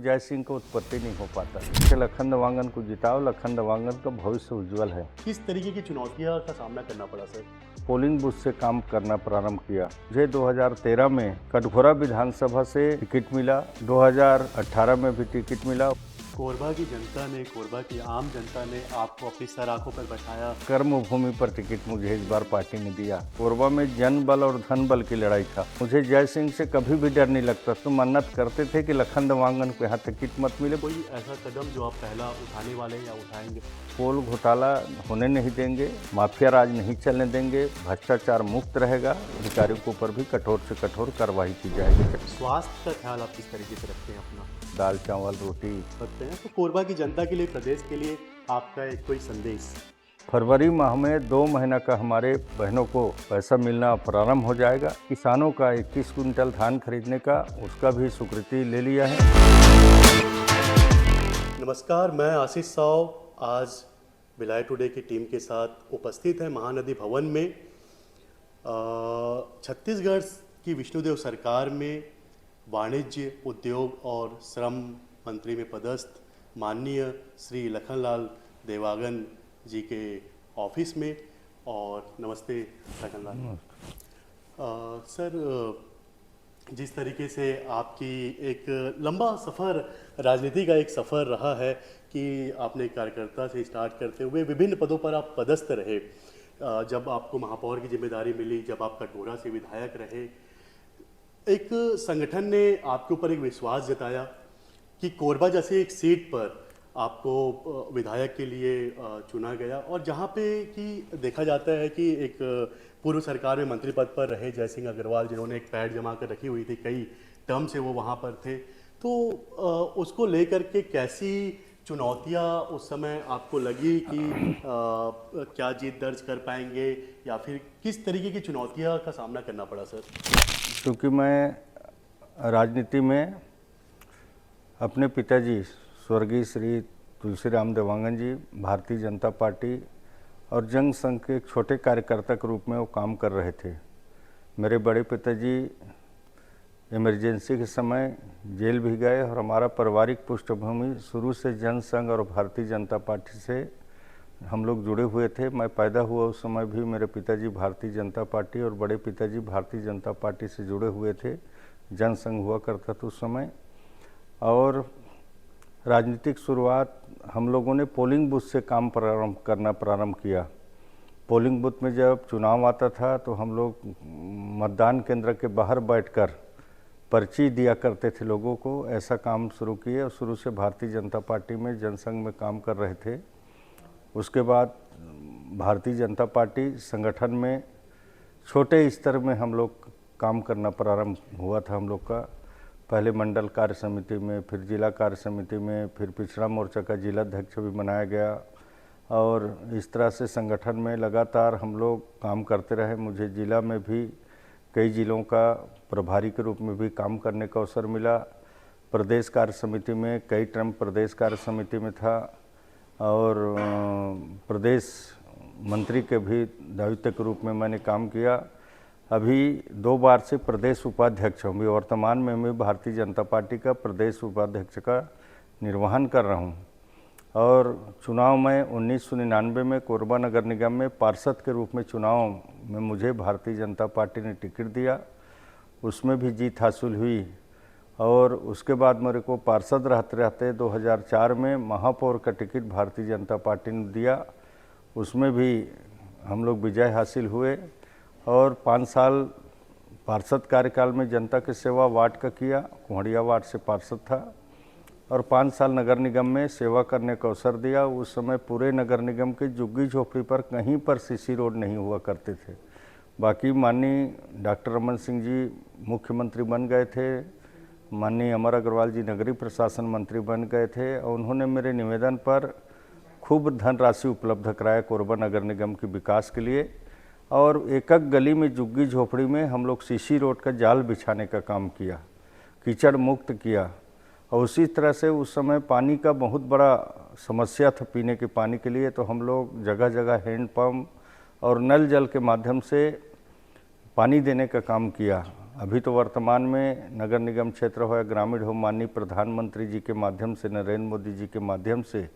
जय सिंह को उत्पत्ति नहीं हो पाता। इससे लखन देवांगन को जिताओ, लखन देवांगन का भविष्य उज्जवल है। किस तरीके की चुनौतियां का सामना करना पड़ा सर? पोलिंग बूथ से काम करना प्रारंभ किया। मुझे 2013 में कटघोरा विधानसभा से टिकट मिला, 2018 में भी टिकट मिला। कोरबा की जनता ने, कोरबा की आम जनता ने आपको अपनी सर आंखों पर बैठाया। कर्मभूमि पर टिकट मुझे इस बार पार्टी ने दिया। कोरबा में जन बल और धन बल की लड़ाई था। मुझे जय सिंह से कभी भी डर नहीं लगता। तो मन्नत करते थे कि लखन देवांगन को यहाँ टिकट मत मिले। कोई ऐसा कदम जो आप पहला उठाने वाले हैं या उठाएंगे? पोल घोटाला होने नहीं देंगे, माफिया राज नहीं चलने देंगे, भ्रष्टाचार मुक्त रहेगा। अधिकारियों के ऊपर भी कठोर से कठोर कार्रवाई की जाएगी। स्वास्थ्य का ख्याल आप किस तरीके से रखते हैं अपना? दाल चावल रोटी रखते हैं। तो कोरबा की जनता के लिए, प्रदेश के लिए आपका एक कोई संदेश? फरवरी माह में 2 महीना का हमारे बहनों को पैसा मिलना प्रारंभ हो जाएगा। किसानों का 21 कुंटल धान खरीदने का उसका भी स्वीकृति ले लिया है। नमस्कार, मैं आशीष साव आज विलाय टुडे की टीम के साथ उपस्थित है महानदी भवन में। छत्तीसगढ़ की विष्णुदेव सरकार में वाणिज्य, उद्योग और श्रम मंत्री में पदस्थ माननीय श्री लखनलाल देवांगन जी के ऑफिस में। और नमस्ते लखनलाल सर, जिस तरीके से आपकी एक लंबा सफ़र, राजनीति का एक सफ़र रहा है कि आपने कार्यकर्ता से स्टार्ट करते हुए विभिन्न पदों पर आप पदस्थ रहे। जब आपको महापौर की जिम्मेदारी मिली, जब आप कटघोरा से विधायक रहे, एक संगठन ने आपके ऊपर एक विश्वास जताया कि कोरबा जैसे एक सीट पर आपको विधायक के लिए चुना गया। और जहाँ पे कि देखा जाता है कि एक पूर्व सरकार में मंत्री पद पर रहे जय सिंह अग्रवाल, जिन्होंने एक पैड जमा कर रखी हुई थी, कई टर्म से वो वहाँ पर थे, तो उसको लेकर के कैसी चुनौतियाँ उस समय आपको लगी कि क्या जीत दर्ज कर पाएंगे, या फिर किस तरीके की चुनौतियाँ का सामना करना पड़ा सर? क्योंकि मैं राजनीति में अपने पिताजी स्वर्गीय श्री तुलसीराम देवांगन जी भारतीय जनता पार्टी और जंग संघ के एक छोटे कार्यकर्ता के रूप में वो काम कर रहे थे। मेरे बड़े पिताजी इमरजेंसी के समय जेल भी गए और हमारा पारिवारिक पृष्ठभूमि शुरू से जन संघ और भारतीय जनता पार्टी से हम लोग जुड़े हुए थे। मैं पैदा हुआ उस समय भी मेरे पिताजी भारतीय जनता पार्टी और बड़े पिताजी भारतीय जनता पार्टी से जुड़े हुए थे। जन संघ हुआ करता था उस समय। और राजनीतिक शुरुआत हम लोगों ने पोलिंग बूथ से काम करना प्रारंभ किया। पोलिंग बूथ में जब चुनाव आता था तो हम लोग मतदान केंद्र के बाहर बैठकर पर्ची दिया करते थे लोगों को। ऐसा काम शुरू किए और शुरू से भारतीय जनता पार्टी में जनसंघ में काम कर रहे थे। उसके बाद भारतीय जनता पार्टी संगठन में छोटे स्तर में हम लोग काम करना प्रारंभ हुआ था। हम लोग का पहले मंडल कार्य समिति में, फिर जिला कार्य समिति में, फिर पिछड़ा मोर्चा का जिला अध्यक्ष भी बनाया गया। और इस तरह से संगठन में लगातार हम लोग काम करते रहे। मुझे जिला में भी कई जिलों का प्रभारी के रूप में भी काम करने का अवसर मिला। प्रदेश कार्य समिति में कई टर्म प्रदेश कार्य समिति में था और प्रदेश मंत्री के भी दायित्व के रूप में मैंने काम किया। अभी 2 बार से प्रदेश उपाध्यक्ष हूँ। वर्तमान में मैं भारतीय जनता पार्टी का प्रदेश उपाध्यक्ष का निर्वहन कर रहा हूँ। और चुनाव में 1999 में कोरबा नगर निगम में पार्षद के रूप में चुनाव में मुझे भारतीय जनता पार्टी ने टिकट दिया, उसमें भी जीत हासिल हुई। और उसके बाद मेरे को पार्षद रहते रहते 2004 में महापौर का टिकट भारतीय जनता पार्टी ने दिया, उसमें भी हम लोग विजय हासिल हुए। और 5 साल पार्षद कार्यकाल में जनता की सेवा वार्ड का किया, कुहड़िया वार्ड से पार्षद था। और 5 साल नगर निगम में सेवा करने का अवसर दिया। उस समय पूरे नगर निगम के झुग्गी झोपड़ी पर कहीं पर सीसी रोड नहीं हुआ करते थे। बाकी माननीय डॉक्टर रमन सिंह जी मुख्यमंत्री बन गए थे, माननीय अमर अग्रवाल जी नगरीय प्रशासन मंत्री बन गए थे और उन्होंने मेरे निवेदन पर खूब धनराशि उपलब्ध कराया कोरबा नगर निगम के विकास के लिए। और एक एक गली में झुग्गी झोपड़ी में हम लोग सीसी रोड का जाल बिछाने का काम किया, कीचड़ मुक्त किया। और उसी तरह से उस समय पानी का बहुत बड़ा समस्या था पीने के पानी के लिए, तो हम लोग जगह जगह हैंडपम्प और नल जल के माध्यम से पानी देने का काम किया। अभी तो वर्तमान में नगर निगम क्षेत्र हो या ग्रामीण हो, माननीय प्रधानमंत्री जी के माध्यम से, नरेंद्र मोदी जी के माध्यम से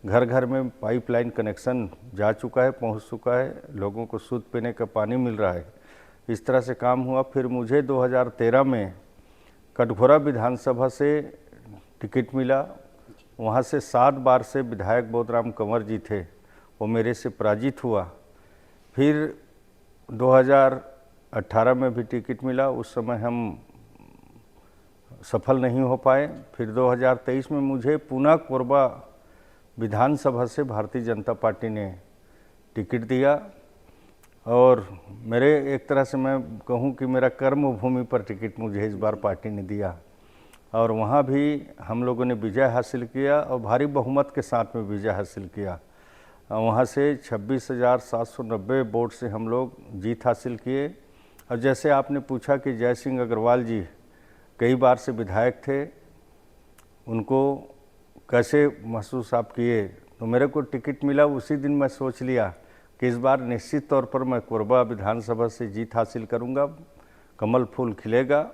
घर घर में पाइपलाइन कनेक्शन जा चुका है, पहुंच चुका है, लोगों को शुद्ध पीने का पानी मिल रहा है। इस तरह से काम हुआ। फिर मुझे 2013 में कटघोरा विधानसभा से टिकट मिला। वहाँ से 7 बार से विधायक बोधराम कंवर जी थे, वो मेरे से पराजित हुआ। फिर 2018 में भी टिकट मिला, उस समय हम सफल नहीं हो पाए। फिर 2023 में मुझे पुनः कोरबा विधानसभा से भारतीय जनता पार्टी ने टिकट दिया और मेरे एक तरह से मैं कहूँ कि मेरा कर्म भूमि पर टिकट मुझे इस बार पार्टी ने दिया और वहाँ भी हम लोगों ने विजय हासिल किया और भारी बहुमत के साथ में विजय हासिल किया। वहाँ से 26,790 वोट से हम लोग जीत हासिल किए। और जैसे आपने पूछा कि जय सिंह अग्रवाल जी कई बार से विधायक थे, उनको कैसे महसूस आप किए, तो मेरे को टिकट मिला उसी दिन मैं सोच लिया कि इस बार निश्चित तौर पर मैं कोरबा विधानसभा से जीत हासिल करूंगा, कमल फूल खिलेगा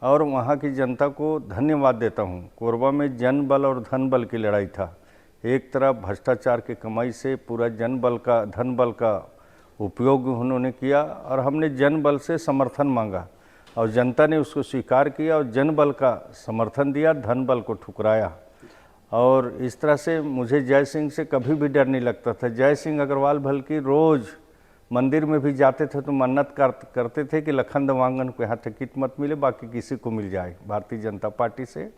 और वहाँ की जनता को धन्यवाद देता हूँ। कोरबा में जन बल और धन बल की लड़ाई था। एक तरफ भ्रष्टाचार की कमाई से पूरा जन बल का, धन बल का उपयोग उन्होंने किया और हमने जन बल से समर्थन मांगा और जनता ने उसको स्वीकार किया और जन बल का समर्थन दिया, धन बल को ठुकराया। और इस तरह से मुझे जय सिंह से कभी भी डर नहीं लगता था। जय सिंह अग्रवाल बल्कि रोज़ मंदिर में भी जाते थे तो मन्नत करते थे कि लखन देवांगन को यहाँ टिकट मत मिले, बाकी किसी को मिल जाए भारतीय जनता पार्टी से।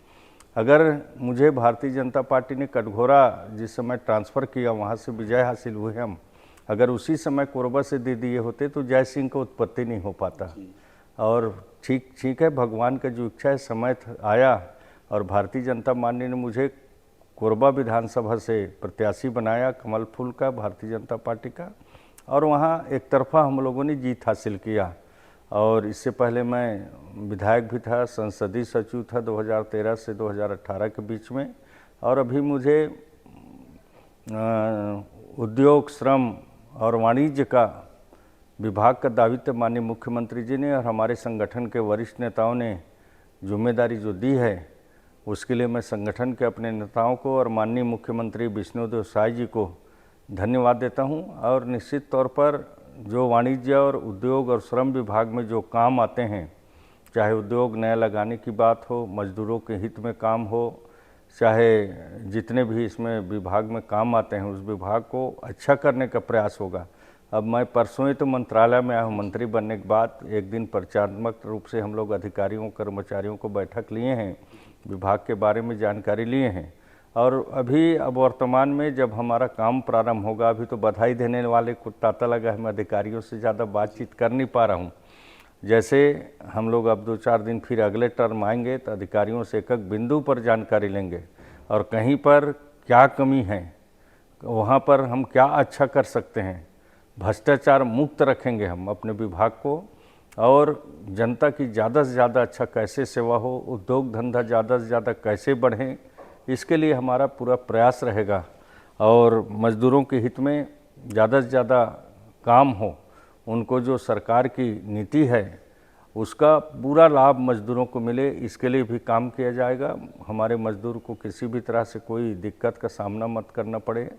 अगर मुझे भारतीय जनता पार्टी ने कटघोरा जिस समय ट्रांसफ़र किया, वहाँ से विजय हासिल हुए हम, अगर उसी समय कोरबा से दे दिए होते तो जय सिंह को उत्पत्ति नहीं हो पाता। और ठीक है, भगवान का जो इच्छा है, समय आया और भारतीय जनता पार्टी ने मुझे कोरबा विधानसभा से प्रत्याशी बनाया कमल फूल का, भारतीय जनता पार्टी का, और वहाँ एक तरफा हम लोगों ने जीत हासिल किया। और इससे पहले मैं विधायक भी था, संसदीय सचिव था 2013 से 2018 के बीच में। और अभी मुझे उद्योग, श्रम और वाणिज्य का विभाग का दायित्व माननीय मुख्यमंत्री जी ने और हमारे संगठन के वरिष्ठ नेताओं ने जिम्मेदारी जो दी है, उसके लिए मैं संगठन के अपने नेताओं को और माननीय मुख्यमंत्री विष्णुदेव साय जी को धन्यवाद देता हूं। और निश्चित तौर पर जो वाणिज्य और उद्योग और श्रम विभाग में जो काम आते हैं, चाहे उद्योग नया लगाने की बात हो, मजदूरों के हित में काम हो, चाहे जितने भी इसमें विभाग में काम आते हैं, उस विभाग को अच्छा करने का प्रयास होगा। अब मैं परसों ही तो मंत्रालय में आया हूँ, मंत्री बनने के बाद एक दिन परिचयात्मक रूप से हम लोग अधिकारियों कर्मचारियों को बैठक लिए हैं, विभाग के बारे में जानकारी लिए हैं। और अभी अब वर्तमान में जब हमारा काम प्रारंभ होगा, अभी तो बधाई देने वाले को तांता लगा है, मैं अधिकारियों से ज़्यादा बातचीत कर नहीं पा रहा हूँ। जैसे हम लोग अब 2-4 दिन फिर अगले टर्म आएंगे तो अधिकारियों से एक-एक बिंदु पर जानकारी लेंगे और कहीं पर क्या कमी है, वहाँ पर हम क्या अच्छा कर सकते हैं, भ्रष्टाचार मुक्त रखेंगे हम अपने विभाग को, और जनता की ज़्यादा से ज़्यादा अच्छा कैसे सेवा हो, उद्योग धंधा ज़्यादा से ज़्यादा कैसे बढ़ें, इसके लिए हमारा पूरा प्रयास रहेगा। और मज़दूरों के हित में ज़्यादा से ज़्यादा काम हो, उनको जो सरकार की नीति है उसका पूरा लाभ मज़दूरों को मिले, इसके लिए भी काम किया जाएगा। हमारे मज़दूर को किसी भी तरह से कोई दिक्कत का सामना मत करना पड़े,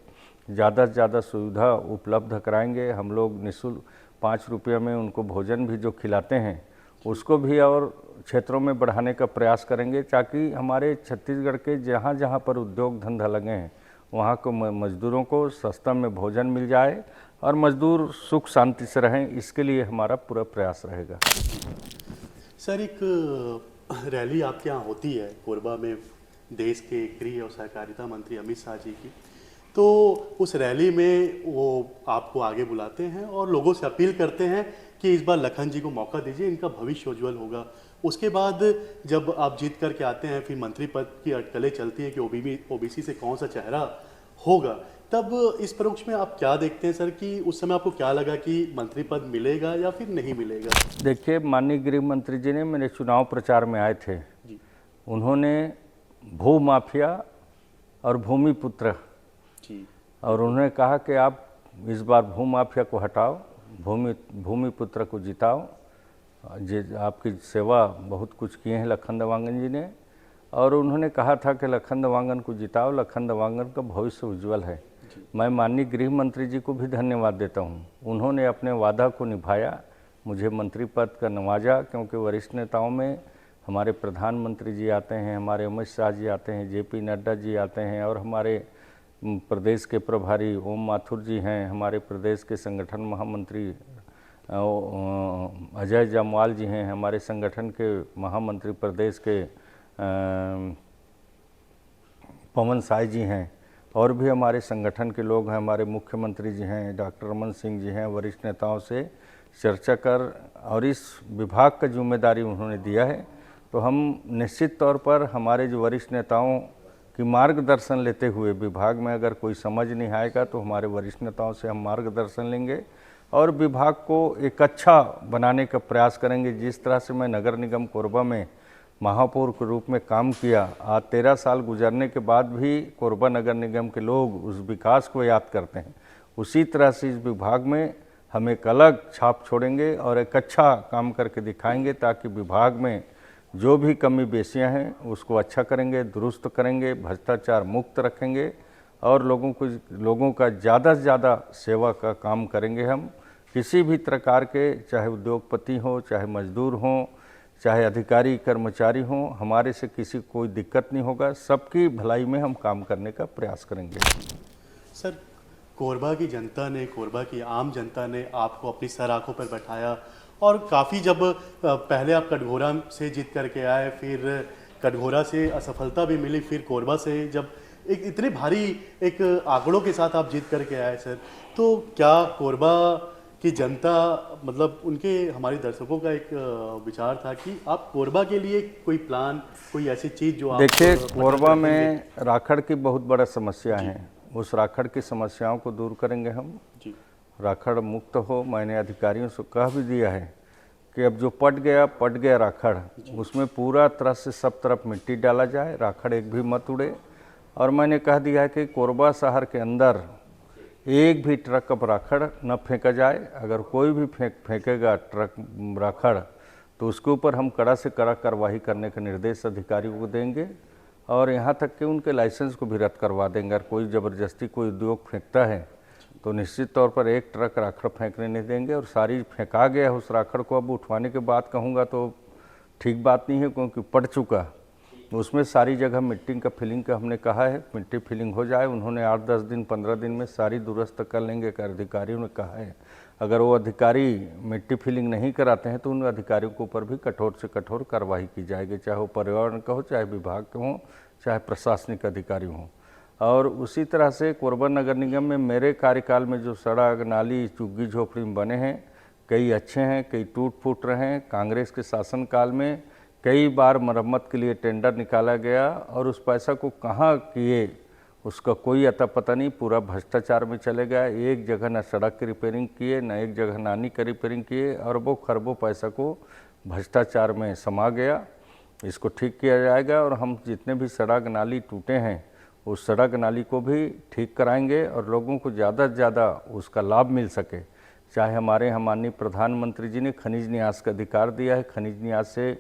ज़्यादा से ज़्यादा सुविधा उपलब्ध कराएंगे। हम लोग निःशुल्क 5 रुपये में उनको भोजन भी जो खिलाते हैं उसको भी और क्षेत्रों में बढ़ाने का प्रयास करेंगे, ताकि हमारे छत्तीसगढ़ के जहाँ जहाँ पर उद्योग धंधा लगे हैं वहाँ को मज़दूरों को सस्ता में भोजन मिल जाए और मज़दूर सुख शांति से रहें, इसके लिए हमारा पूरा प्रयास रहेगा। सर, एक रैली आपके यहाँ होती है कोरबा में देश के गृह और सहकारिता मंत्री अमित शाह जी की, तो उस रैली में वो आपको आगे बुलाते हैं और लोगों से अपील करते हैं कि इस बार लखन जी को मौका दीजिए, इनका भविष्य उज्जवल होगा। उसके बाद जब आप जीत करके आते हैं, फिर मंत्री पद की अटकलें चलती हैं कि ओबीसी से कौन सा चेहरा होगा, तब इस परोक्ष में आप क्या देखते हैं सर कि उस समय आपको क्या लगा कि मंत्री पद मिलेगा या फिर नहीं मिलेगा? देखिए, माननीय गृह मंत्री जी ने मेरे चुनाव प्रचार में आए थे जी। उन्होंने भू माफिया और भूमिपुत्र जी, और उन्होंने कहा कि आप इस बार भू माफिया को हटाओ, भूमिपुत्र को जिताओ आपकी सेवा बहुत कुछ किए हैं लखन देवांगन जी ने, और उन्होंने कहा था कि लखन देवांगन को जिताओ, लखन देवांगन का भविष्य उज्जवल है। मैं माननीय गृह मंत्री जी को भी धन्यवाद देता हूँ, उन्होंने अपने वादा को निभाया, मुझे मंत्री पद का नवाजा, क्योंकि वरिष्ठ नेताओं में हमारे प्रधानमंत्री जी आते हैं, हमारे अमित शाह जी आते हैं, जेपी नड्डा जी आते हैं, और हमारे प्रदेश के प्रभारी ओम माथुर जी हैं, हमारे प्रदेश के संगठन महामंत्री अजय जामवाल जी हैं, हमारे संगठन के महामंत्री प्रदेश के पवन साय जी हैं, और भी हमारे संगठन के लोग हैं, हमारे मुख्यमंत्री जी हैं, डॉक्टर रमन सिंह जी हैं, वरिष्ठ नेताओं से चर्चा कर और इस विभाग का जिम्मेदारी उन्होंने दिया है। तो हम निश्चित तौर पर हमारे जो वरिष्ठ नेताओं की मार्गदर्शन लेते हुए, विभाग में अगर कोई समझ नहीं आएगा तो हमारे वरिष्ठ नेताओं से हम मार्गदर्शन लेंगे और विभाग को एक अच्छा बनाने का प्रयास करेंगे। जिस तरह से मैं नगर निगम कोरबा में महापौर के रूप में काम किया, आज 13 साल गुजरने के बाद भी कोरबा नगर निगम के लोग उस विकास को याद करते हैं, उसी तरह से इस विभाग में हम एक अलग छाप छोड़ेंगे और एक अच्छा काम करके दिखाएंगे, ताकि विभाग में जो भी कमी बेसियां हैं उसको अच्छा करेंगे, दुरुस्त करेंगे, भ्रष्टाचार मुक्त रखेंगे और लोगों का ज़्यादा से ज़्यादा सेवा का काम करेंगे। हम किसी भी प्रकार के, चाहे उद्योगपति हों, चाहे मजदूर हों, चाहे अधिकारी कर्मचारी हों, हमारे से किसी को कोई दिक्कत नहीं होगा, सबकी भलाई में हम काम करने का प्रयास करेंगे। सर, कोरबा की जनता ने, कोरबा की आम जनता ने आपको अपनी सर आंखों पर बैठाया और काफ़ी, जब पहले आप कटघोरा से जीत करके आए, फिर कटघोरा से असफलता भी मिली, फिर कोरबा से जब एक इतने भारी एक आंकड़ों के साथ आप जीत करके आए सर, तो क्या कोरबा की जनता, मतलब उनके, हमारे दर्शकों का एक विचार था कि आप कोरबा के लिए कोई प्लान, कोई ऐसी चीज़ जो आप देखिए, कोरबा में राखड़ की बहुत बड़ा समस्या है, उस राखड़ की समस्याओं को दूर करेंगे हम जी। राखड़ मुक्त हो। मैंने अधिकारियों से कह भी दिया है कि अब जो पट गया राखड़, उसमें पूरा तरह से सब तरफ मिट्टी डाला जाए, राखड़ एक भी मत उड़े। और मैंने कह दिया है कि कोरबा शहर के अंदर एक भी ट्रक अब राखड़ न फेंका जाए, अगर कोई भी फेंकेगा ट्रक राखड़ तो उसके ऊपर हम कड़ा से कड़ा कार्रवाई करने के निर्देश अधिकारियों को देंगे और यहाँ तक कि उनके लाइसेंस को भी रद्द करवा देंगे। अगर कोई ज़बरदस्ती कोई उद्योग फेंकता है तो निश्चित तौर पर एक ट्रक राखड़ फेंकने नहीं देंगे। और सारी फेंका गया है उस राखड़ को अब उठवाने के बाद कहूँगा तो ठीक बात नहीं है, क्योंकि पड़ चुका, उसमें सारी जगह मिट्टी का फिलिंग का हमने कहा है, मिट्टी फिलिंग हो जाए। उन्होंने 8-10 दिन 15 दिन में सारी दुरुस्त कर लेंगे, कर अधिकारियों ने कहा है। अगर वो अधिकारी मिट्टी फिलिंग नहीं कराते हैं तो उन अधिकारियों के ऊपर भी कठोर से कठोर कार्रवाई की जाएगी, चाहे वो पर्यावरण का हो, चाहे विभाग के हों, चाहे प्रशासनिक अधिकारी हों। और उसी तरह से कोरबा नगर निगम में मेरे कार्यकाल में जो सड़क, नाली, झुग्गी झोपड़ी में बने हैं, कई अच्छे हैं, कई टूट फूट रहे हैं। कांग्रेस के शासनकाल में कई बार मरम्मत के लिए टेंडर निकाला गया और उस पैसा को कहाँ किए उसका कोई अता पता नहीं, पूरा भ्रष्टाचार में चले गया। एक जगह न सड़क की रिपेयरिंग किए, न एक जगह नाली की रिपेयरिंग किए, अरबों खरबों पैसा को भ्रष्टाचार में समा गया। इसको ठीक किया जाएगा और हम जितने भी सड़क नाली टूटे हैं उस सड़क नाली को भी ठीक कराएंगे और लोगों को ज़्यादा से ज़्यादा उसका लाभ मिल सके। चाहे हमारे माननीय प्रधानमंत्री जी ने खनिज न्यास का अधिकार दिया है, खनिज न्यास से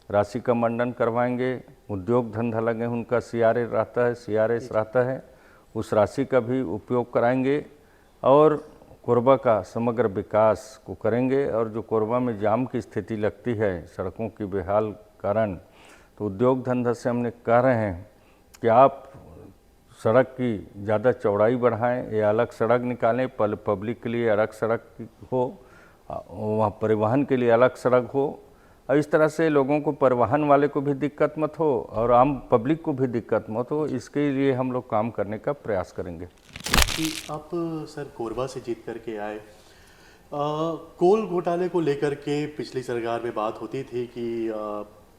राशि का मंडन करवाएंगे। उद्योग धंधा लगे उनका CRA रहता है, CRS रहता है, उस राशि का भी उपयोग कराएंगे और कोरबा का समग्र विकास को करेंगे। और जो कोरबा में जाम की स्थिति लगती है सड़कों की बेहाल कारण, तो उद्योग धंधा से हमने कह रहे हैं कि आप सड़क की ज़्यादा चौड़ाई बढ़ाएं या अलग सड़क निकालें, पब्लिक के लिए अलग सड़क हो, वहाँ परिवहन के लिए अलग सड़क हो, और इस तरह से लोगों को, परिवहन वाले को भी दिक्कत मत हो और आम पब्लिक को भी दिक्कत मत हो। इसके लिए हम लोग काम करने का प्रयास करेंगे। कि आप सर कोरबा से जीत करके आए, कोल घोटाले को लेकर के पिछली सरकार में बात होती थी कि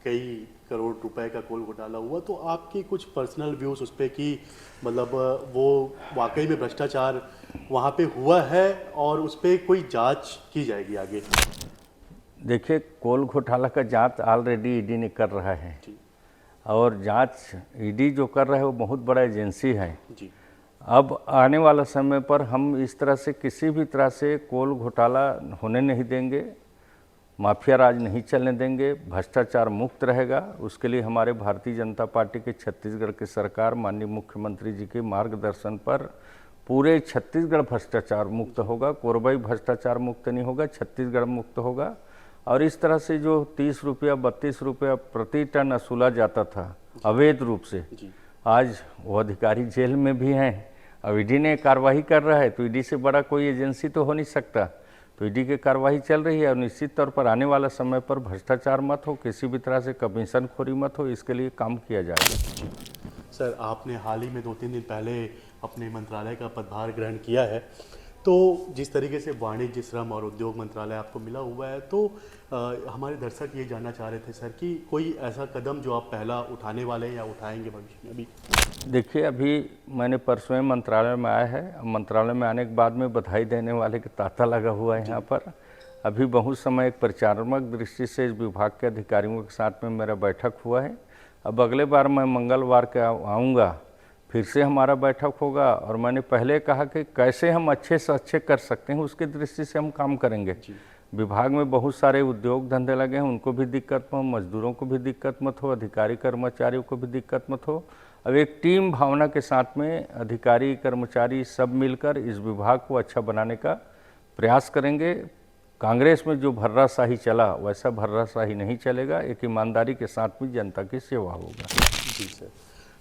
कई करोड़ रुपए का कोल घोटाला हुआ, तो आपके कुछ पर्सनल व्यूज़ उस पर कि मतलब वो वाकई में भ्रष्टाचार वहाँ पे हुआ है और उस पर कोई जांच की जाएगी आगे? देखिए, कोल घोटाला का जांच ऑलरेडी ईडी ने कर रहा है जी और जांच ईडी जो कर रहा है वो बहुत बड़ा एजेंसी है। जी। अब आने वाला समय पर हम इस तरह से किसी भी तरह से कोल घोटाला होने नहीं देंगे। माफिया राज नहीं चलने देंगे, भ्रष्टाचार मुक्त रहेगा। उसके लिए हमारे भारतीय जनता पार्टी के छत्तीसगढ़ की सरकार माननीय मुख्यमंत्री जी के मार्गदर्शन पर पूरे छत्तीसगढ़ भ्रष्टाचार मुक्त होगा। कोरबा ही भ्रष्टाचार मुक्त नहीं होगा, छत्तीसगढ़ मुक्त होगा। और इस तरह से जो 30 रुपया 32 रुपया प्रति टन वसूला जाता था अवैध रूप से, आज वो अधिकारी जेल में भी हैं। अब ईडी ने कार्रवाई कर रहा है, तो ईडी से बड़ा कोई एजेंसी तो हो नहीं सकता। तो ईडी की कार्रवाई चल रही है और निश्चित तौर पर आने वाला समय पर भ्रष्टाचार मत हो, किसी भी तरह से कमीशन खोरी मत हो, इसके लिए काम किया जाएगा। सर, आपने हाल ही में 2-3 दिन पहले अपने मंत्रालय का पदभार ग्रहण किया है, तो जिस तरीके से वाणिज्य, श्रम और उद्योग मंत्रालय आपको मिला हुआ है, तो हमारे दर्शक ये जानना चाह रहे थे सर कि कोई ऐसा कदम जो आप पहला उठाने वाले हैं या उठाएंगे भविष्य में? अभी देखिए, अभी मैंने परसों ही मंत्रालय में आया है। अब मंत्रालय में आने के बाद में बधाई देने वाले का तांता लगा हुआ है यहाँ पर। अभी बहुत समय एक परिचालनात्मक दृष्टि से इस विभाग के अधिकारियों के साथ में मेरा बैठक हुआ है। अब अगले बार मैं मंगलवार के आऊँगा, फिर से हमारा बैठक होगा। और मैंने पहले कहा कि कैसे हम अच्छे से अच्छे कर सकते हैं, उसकी दृष्टि से हम काम करेंगे। विभाग में बहुत सारे उद्योग धंधे लगे हैं, उनको भी दिक्कत हो, मजदूरों को भी दिक्कत मत हो, अधिकारी कर्मचारियों को भी दिक्कत मत हो। अब एक टीम भावना के साथ में अधिकारी कर्मचारी सब मिलकर इस विभाग को अच्छा बनाने का प्रयास करेंगे। कांग्रेस में जो भर्राशाही चला वैसा भर्राशाही नहीं चलेगा, एक ईमानदारी के साथ में जनता की सेवा होगा। जी सर,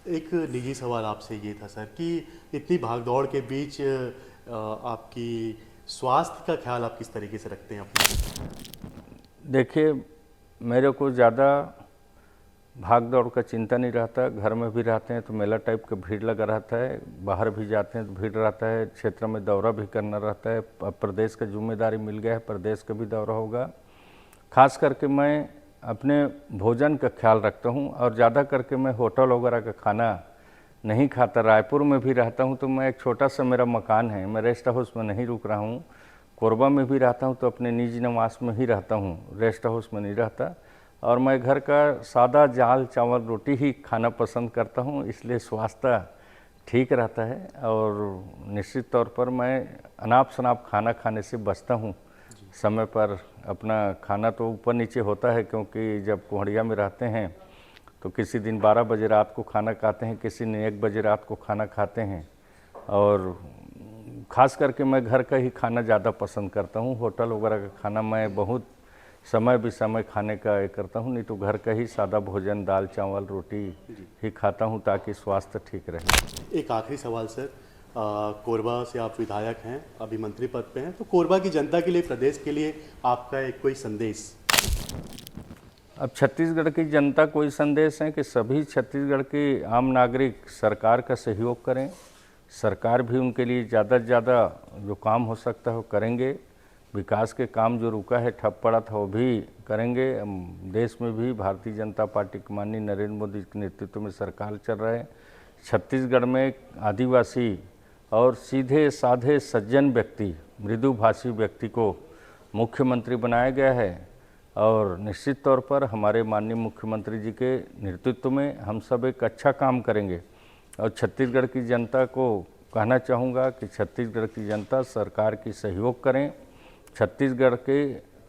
एक निजी सवाल आपसे ये था सर कि इतनी भागदौड़ के बीच आपकी स्वास्थ्य का ख्याल आप किस तरीके से रखते हैं अपने? देखिए, मेरे को ज़्यादा भाग दौड़ का चिंता नहीं रहता। घर में भी रहते हैं तो मेला टाइप का भीड़ लगा रहता है, बाहर भी जाते हैं तो भीड़ रहता है, क्षेत्र में दौरा भी करना रहता है। अब प्रदेश का जिम्मेदारी मिल गया है, प्रदेश का भी दौरा होगा। खास करके मैं अपने भोजन का ख्याल रखता हूं और ज़्यादा करके मैं होटल वगैरह का खाना नहीं खाता। रायपुर में भी रहता हूं तो मैं एक छोटा सा मेरा मकान है, मैं रेस्ट हाउस में नहीं रुक रहा हूं। कोरबा में भी रहता हूं तो अपने निजी निवास में ही रहता हूं, रेस्ट हाउस में नहीं रहता। और मैं घर का सादा दाल चावल रोटी ही खाना पसंद करता हूं, इसलिए स्वास्थ्य ठीक रहता है। और निश्चित तौर पर मैं अनाप शनाप खाना खाने से बचता हूं। समय पर अपना खाना तो ऊपर नीचे होता है, क्योंकि जब कोहड़िया में रहते हैं तो किसी दिन 12 बजे रात को खाना खाते हैं, किसी दिन 1 बजे रात को खाना खाते हैं। और ख़ास करके मैं घर का ही खाना ज़्यादा पसंद करता हूँ। होटल वगैरह का खाना मैं बहुत समय विसमय खाने का ये करता हूँ, नहीं तो घर का ही सादा भोजन दाल चावल रोटी ही खाता हूँ ताकि स्वास्थ्य ठीक रहे। एक आखिरी सवाल सर, कोरबा से आप विधायक हैं, अभी मंत्री पद पे हैं, तो कोरबा की जनता के लिए, प्रदेश के लिए आपका एक कोई संदेश? अब छत्तीसगढ़ की जनता कोई संदेश है कि सभी छत्तीसगढ़ के आम नागरिक सरकार का सहयोग करें। सरकार भी उनके लिए ज़्यादा से ज़्यादा जो काम हो सकता है वो करेंगे। विकास के काम जो रुका है, ठप पड़ा था, वो भी करेंगे। देश में भी भारतीय जनता पार्टी के माननीय नरेंद्र मोदी के नेतृत्व में सरकार चल रहा है। छत्तीसगढ़ में आदिवासी और सीधे साधे सज्जन व्यक्ति, मृदुभाषी व्यक्ति को मुख्यमंत्री बनाया गया है। और निश्चित तौर पर हमारे माननीय मुख्यमंत्री जी के नेतृत्व में हम सब एक अच्छा काम करेंगे। और छत्तीसगढ़ की जनता को कहना चाहूँगा कि छत्तीसगढ़ की जनता सरकार की सहयोग करें। छत्तीसगढ़ के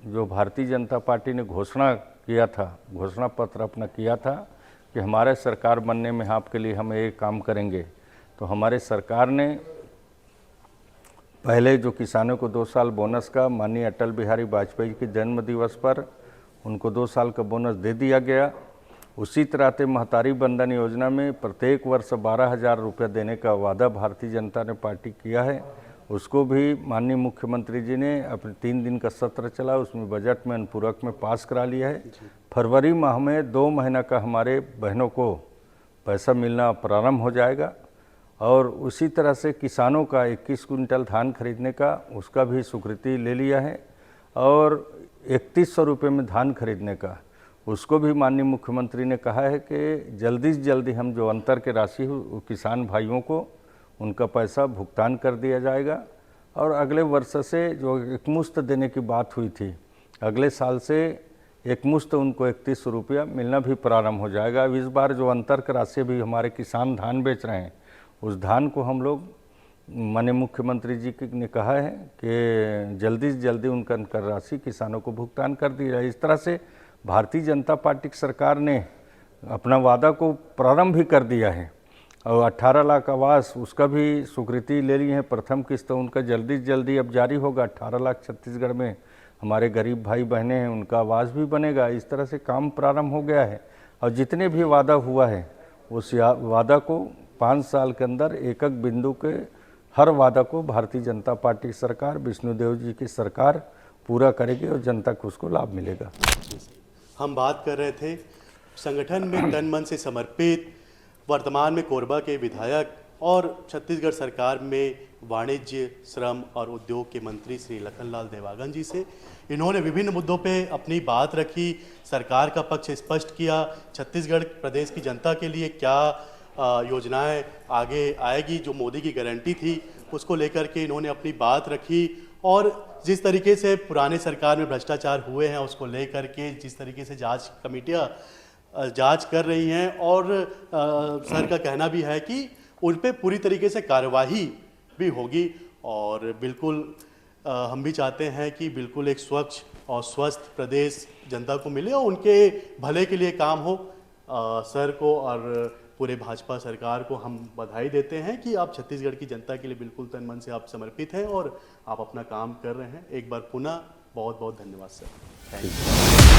जो भारतीय जनता पार्टी ने घोषणा किया था, घोषणा पत्र अपना किया था कि हमारे सरकार बनने में आपके लिए हम ये काम करेंगे, तो हमारे सरकार ने पहले जो किसानों को 2 साल बोनस का, माननीय अटल बिहारी वाजपेयी के जन्म दिवस पर उनको 2 साल का बोनस दे दिया गया। उसी तरह से महतारी बंधन योजना में प्रत्येक वर्ष 12,000 रुपये देने का वादा भारतीय जनता ने पार्टी किया है। उसको भी माननीय मुख्यमंत्री जी ने अपने 3 दिन का सत्र चला, उसमें बजट में अनुपूरक में पास करा लिया है। फरवरी माह में 2 महीना का हमारे बहनों को पैसा मिलना प्रारंभ हो जाएगा। और उसी तरह से किसानों का 21 कुंटल धान खरीदने का, उसका भी स्वीकृति ले लिया है। और 3100 रुपये में धान खरीदने का, उसको भी माननीय मुख्यमंत्री ने कहा है कि जल्दी से जल्दी हम जो अंतर के राशि हो किसान भाइयों को उनका पैसा भुगतान कर दिया जाएगा। और अगले वर्ष से जो एकमुश्त देने की बात हुई थी, अगले साल से एकमुश्त उनको 3100 रुपया मिलना भी प्रारंभ हो जाएगा। अब इस बार जो अंतर की राशि भी हमारे किसान धान बेच रहे हैं, उस धान को हम लोग माननीय मुख्यमंत्री जी ने कहा है कि जल्दी से जल्दी उनका कर राशि किसानों को भुगतान कर दी जाए। इस तरह से भारतीय जनता पार्टी की सरकार ने अपना वादा को प्रारंभ भी कर दिया है और 18 लाख आवास उसका भी स्वीकृति ले ली है। प्रथम किस्त उनका जल्दी से जल्दी अब जारी होगा। 18 लाख छत्तीसगढ़ में हमारे गरीब भाई बहनें हैं, उनका आवास भी बनेगा। इस तरह से काम प्रारंभ हो गया है और जितने भी वादा हुआ है उस वादा को 5 साल के अंदर एक एक बिंदु के हर वादा को भारतीय जनता पार्टी की सरकार, विष्णुदेव जी की सरकार पूरा करेगी और जनता को उसको लाभ मिलेगा। हम बात कर रहे थे संगठन में तन मन से समर्पित वर्तमान में कोरबा के विधायक और छत्तीसगढ़ सरकार में वाणिज्य, श्रम और उद्योग के मंत्री श्री लखनलाल देवांगन जी से। इन्होंने विभिन्न मुद्दों पे अपनी बात रखी, सरकार का पक्ष स्पष्ट किया, छत्तीसगढ़ प्रदेश की जनता के लिए क्या योजनाएं आगे आएगी, जो मोदी की गारंटी थी उसको लेकर के इन्होंने अपनी बात रखी। और जिस तरीके से पुराने सरकार में भ्रष्टाचार हुए हैं उसको लेकर के जिस तरीके से जांच कमेटियां जांच कर रही हैं और सर का कहना भी है कि उन पे पूरी तरीके से कार्यवाही भी होगी। और बिल्कुल हम भी चाहते हैं कि बिल्कुल एक स्वच्छ और स्वस्थ प्रदेश जनता को मिले और उनके भले के लिए काम हो। सर को और पूरे भाजपा सरकार को हम बधाई देते हैं कि आप छत्तीसगढ़ की जनता के लिए बिल्कुल तन मन से आप समर्पित हैं और आप अपना काम कर रहे हैं। एक बार पुनः बहुत बहुत धन्यवाद सर। Thank you.